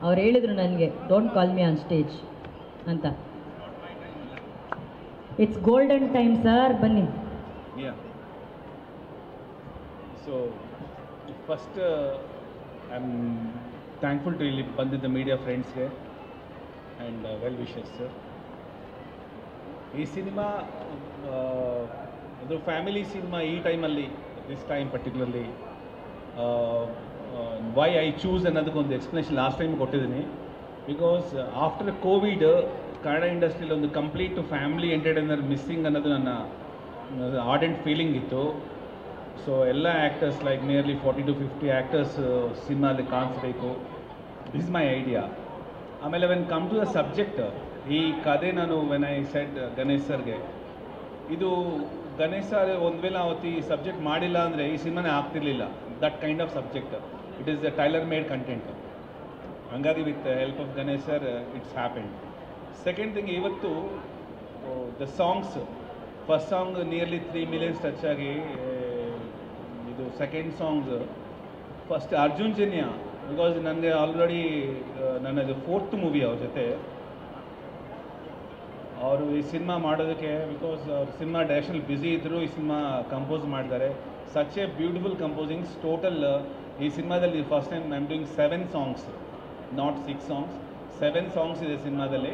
ಅವ್ರು ಹೇಳಿದ್ರು ನನಗೆ, don't call me on stage ಅಂತ. ಇಟ್ಸ್ ಗೋಲ್ಡನ್ ಟೈಮ್ ಸರ್, ಬನ್ನಿ. So first I am thankful to ಇಲ್ಲಿ ಬಂದಿದ್ದ ಮೀಡಿಯಾ ಫ್ರೆಂಡ್ಸ್ಗೆ ಆ್ಯಂಡ್ ವೆಲ್ ವಿಶಸ್ ಸರ್. ಈ ಸಿನಿಮಾ ಅದು ಫ್ಯಾಮಿಲಿ ಸಿನಿಮಾ. ಈ ಟೈಮಲ್ಲಿ, this time particularly, why I choose ಅನ್ನೋದಕ್ಕೊಂದು ಎಕ್ಸ್ಪ್ಲನೇಷನ್ ಲಾಸ್ಟ್ ಟೈಮ್ ಕೊಟ್ಟಿದ್ದೀನಿ. ಬಿಕಾಸ್ ಆಫ್ಟರ್ ಕೋವಿಡ್ ಕನ್ನಡ ಇಂಡಸ್ಟ್ರಿಯಲ್ಲಿ ಒಂದು ಕಂಪ್ಲೀಟ್ ಫ್ಯಾಮಿಲಿ ಎಂಟರ್ಟೈನರ್ ಮಿಸ್ಸಿಂಗ್ ಅನ್ನೋದು ನನ್ನ ಆರ್ಡೆಂಟ್ ಫೀಲಿಂಗ್ ಇತ್ತು. ಸೊ ಎಲ್ಲ actors like nearly 40 to 50 actors ಸಿನಿಮಾದಲ್ಲಿ ಕಾಣಿಸ್ಬೇಕು, ದಿಸ್ ಮೈ ಐಡಿಯಾ. ಆಮೇಲೆ when come to the subject, ಈ ಕತೆ ನಾನು ವೆನ್ ಐ ಸೆಡ್ ಗಣೇಶ್ ಸರ್ಗೆ, ಇದು ಗಣೇಶ್ ಸರ್ ಒಂದು ವೇಳೆ ಅವತ್ತು ಈ ಸಬ್ಜೆಕ್ಟ್ ಮಾಡಿಲ್ಲ ಅಂದರೆ ಈ ಸಿನಿಮಾನೇ ಆಗ್ತಿರ್ಲಿಲ್ಲ. That kind of subject, it is the tailor made content. ಹಂಗಾಗಿ with help of Ganesh sir it's happened. Second thing, ಇವತ್ತು the songs, first song nearly 3 million touch ಆಗಿ, ಇದು second songs first Arjun Janya, because ನನಗೆ ಆಲ್ರೆಡಿ ನನ್ನದು 4th ಮೂವಿ ಅವ್ರ ಜೊತೆ. ಅವರು ಈ ಸಿನಿಮಾ ಮಾಡೋದಕ್ಕೆ, ಬಿಕಾಸ್ ಅವ್ರ ಸಿನಿಮಾ ಡೈರೆಕ್ಷನ್ ಬ್ಯುಸಿ ಇದ್ದರು, ಈ ಸಿನಿಮಾ ಕಂಪೋಸ್ ಮಾಡಿದ್ದಾರೆ. Such a beautiful composings. Total ಈ ಸಿನಿಮಾದಲ್ಲಿ first time I am doing 7 songs, not 6 songs. 7 songs ಇದೆ ಸಿನಿಮಾದಲ್ಲಿ.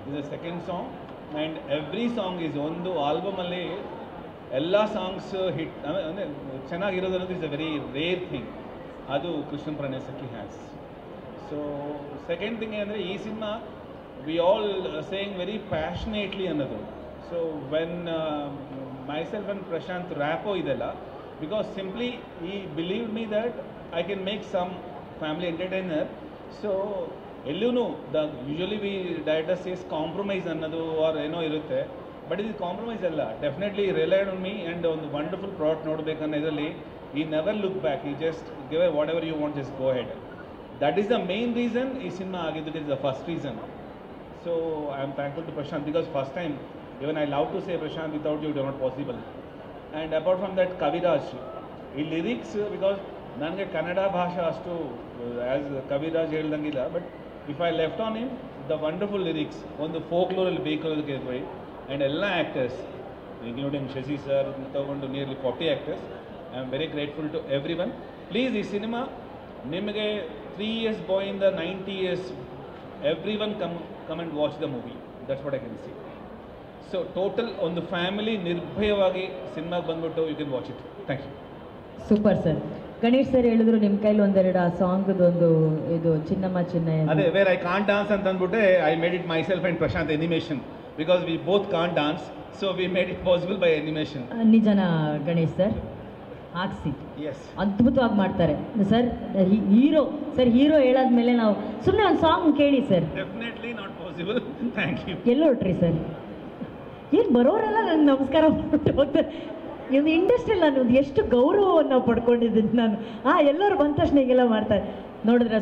ಇದು second song and every song is ಒಂದು ಆಲ್ಬಮಲ್ಲಿ ಎಲ್ಲ ಸಾಂಗ್ಸ್ ಹಿಟ್, ಅಂದರೆ ಚೆನ್ನಾಗಿರೋದು ಅನ್ನೋದು is a very rare thing. ಅದು Krishna Pranaya Sakhi has. So second thing ಏನಂದರೆ, ಈ cinema we all saying very passionately ಅನ್ನೋದು. So when myself and Prashant rapport ಇದೆಲ್ಲ, ಬಿಕಾಸ್ ಸಿಂಪ್ಲಿ ಈ believe me that I can make some family entertainer. So ಎಲ್ಲೂ usually we director says compromise ಅನ್ನೋದು or ಏನೋ ಇರುತ್ತೆ, but ಇದು ಕಾಂಪ್ರಮೈಸ್ ಅಲ್ಲ. Definitely relied on me and ಒಂದು ವಂಡರ್ಫುಲ್ ಪ್ರಾಡಕ್ಟ್ ನೋಡಬೇಕನ್ನೋ ಇದರಲ್ಲಿ ಈ ನೆವರ್ ಲುಕ್ ಬ್ಯಾಕ್, ಈ just give a whatever you want, just go ahead. That is the main reason ಈ ಸಿನಿಮಾ ಆಗಿದ್ದು. It is the first reason. So I am thankful to Prashanth, because first time even I love to say Prashanth, without you it not possible. And apart from that Kaviraj, ಈ lyrics, because ನನಗೆ ಕನ್ನಡ ಭಾಷೆ ಅಷ್ಟು as Kaviraj ಹೇಳ್ದಂಗಿಲ್ಲ, but if I left on him the wonderful lyrics, ಒಂದು ಫೋಕ್ಲೋರಲ್ಲಿ ಬೇಕಾಗೋದಕ್ಕೆ ಇದ್ವಿ. And ಎಲ್ಲ ಆ್ಯಕ್ಟರ್ಸ್ ಇನ್ಕ್ಲೂಡಿಂಗ್ ಶಶಿ ಸರ್ ತಗೊಂಡು nearly 40 actors, I am very grateful to every one. Please, ಈ ಸಿನಿಮಾ ನಿಮಗೆ 3 years ಬಾಯಿಂದ 90 years, every one come and watch the movie. That's what I can see. So total ಒಂದು family ನಿರ್ಭಯವಾಗಿ ಸಿನಿಮಾಗೆ ಬಂದ್ಬಿಟ್ಟು you can watch it. Thank you. Super sir. Ganesh sir ಹೇಳಿದ್ರು ನಿಮ್ಮ ಕೈಲಿ ಒಂದೆರಡು ಆ ಸಾಂಗ್ದೊಂದು, ಇದು ಚಿನ್ನಮ್ಮ ಚಿನ್ನ, ಅದೇ ವೇರ್ ಐ ಕಾಂಟ್ ಡಾನ್ಸ್ ಅಂತ ಅಂದ್ಬಿಟ್ಟೆ I made it myself and Prashanth animation, because we both can't dance, so we made it possible by animation. ನಿಜನಾ ಗಣೇಶ್ ಸರ್? ಹಾಕ್ಸಿ, ಎಸ್, ಅದ್ಭುತವಾಗಿ ಮಾಡ್ತಾರೆ ಸರ್. ಹೀರೋ ಸರ್, ಹೀರೋ ಹೇಳಾದ್ಮೇಲೆ ನಾವು ಸುಮ್ಮನೆ ಒಂದು ಸಾಂಗ್ ಕೇಳಿ sir. Definitely not possible. Thank you. ಎಲ್ಲಿ ಹೊಟ್ರಿ ಸರ್? ಏನು ಬರೋರೆಲ್ಲ ನನ್ನ ನಮಸ್ಕಾರ ಮಾಡ್ಬಿಟ್ಟು ಹೋಗ್ತಾರೆ. ಇದು ಇಂಡಸ್ಟ್ರಿಯಲ್ಲಿ ನಾನು ಎಷ್ಟು ಗೌರವವನ್ನು ಪಡ್ಕೊಂಡಿದ್ದೀನಿ ನಾನು. ಎಲ್ಲರೂ ಬಂದ ತಕ್ಷಣ ಹೀಗೆಲ್ಲ ಮಾಡ್ತಾರೆ ನೋಡಿದ್ರೆ